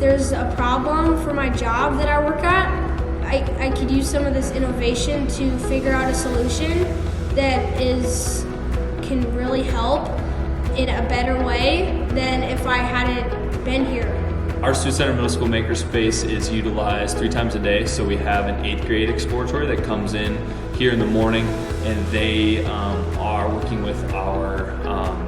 there's a problem for my job that I work at, I could use some of this innovation to figure out a solution that can really help in a better way than if I hadn't been here. Our Sioux Center Middle School Makerspace is utilized 3 times a day, so we have an 8th grade exploratory that comes in here in the morning, and they are working with our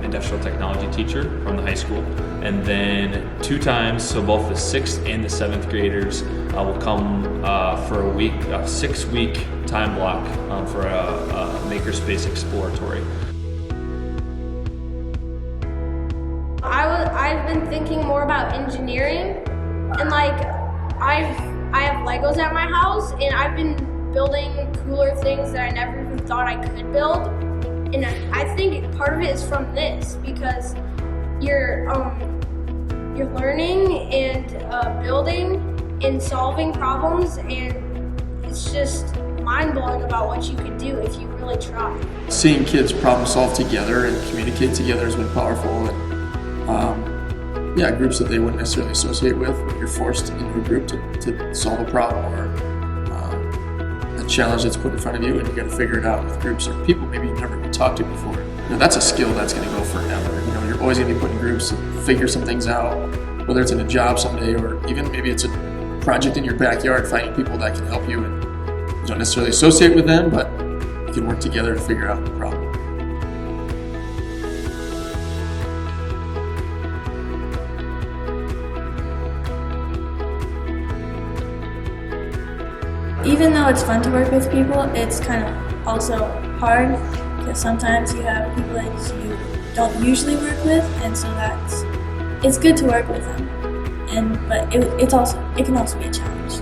industrial technology teacher from the high school. And then 2 times, so both the 6th and the 7th graders will come for a 6-week time block for a Makerspace exploratory. I've been thinking more about engineering, and like I have Legos at my house, and I've been building cooler things that I never even thought I could build. And I think part of it is from this, because you're learning and building and solving problems, and it's just mind-blowing about what you can do if you really try. Seeing kids problem solve together and communicate together has been powerful. And, groups that they wouldn't necessarily associate with, when you're forced into a group to solve a problem or a challenge that's put in front of you, and you got to figure it out with groups or people maybe you've never talked to before. That's a skill that's going to go forever. You're always going to be put in groups to figure some things out, whether it's in a job someday or even maybe it's a project in your backyard, finding people that can help you, and you don't necessarily associate with them, but you can work together to figure out the problem. Even though it's fun to work with people, it's kind of also hard, because sometimes you have people that you don't usually work with, and so it's good to work with them. But it can also be a challenge.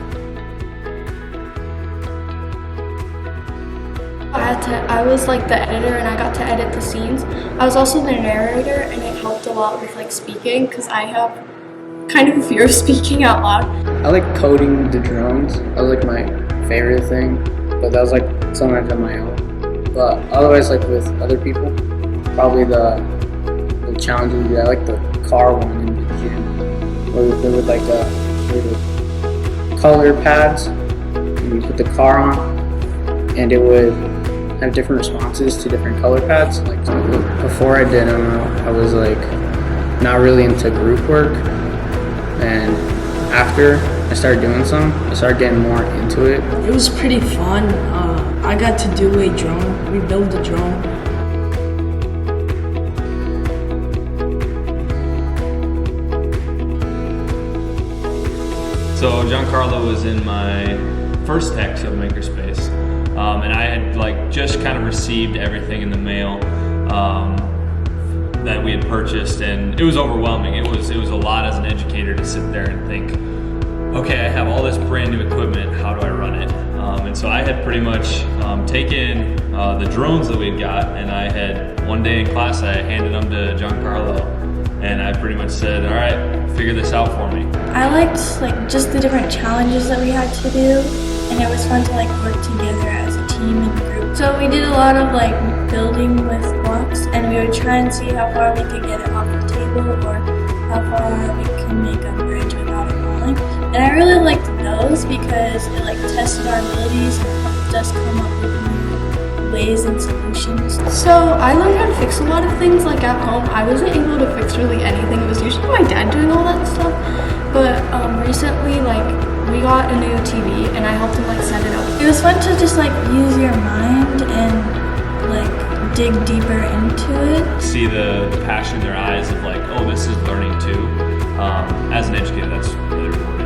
I was like the editor, and I got to edit the scenes. I was also the narrator, and it helped a lot with like speaking, because I have kind of a fear of speaking out loud. I like coding the drones. That was like my favorite thing, but that was like something I've done my own. But otherwise, like with other people, probably the challenge would be I like the car one in the gym, where there would like color pads, and you put the car on, and it would have different responses to different color pads. Like before I did them, I was like not really into group work, and after I started doing some, I started getting more into it. It was pretty fun. I got to do a drone. We built a drone. So Giancarlo was in my first text of Makerspace, and I had just kind of received everything in the mail that we had purchased, and it was overwhelming. It was a lot as an educator to sit there and think, okay, I have all this brand new equipment, how do I run it? And so I had pretty much taken the drones that we had got, and I had one day in class, I handed them to Giancarlo, and I pretty much said, all right, figure this out for me. I liked just the different challenges that we had to do, and it was fun to work together as a team and group. So we did a lot of building with blocks, and we would try and see how far we could get it off the table, or how far we can make a bridge without it falling. And I really liked those because it tested our abilities and helped us come up with new ways and solutions. So I learned how to fix a lot of things at home. I wasn't able to fix really anything. It was usually my dad doing all that stuff. But recently we got a new TV, and I helped him set it up. It was fun to just use your mind and dig deeper into it. See the passion in their eyes of oh, this is learning too. As an educator, that's really rewarding.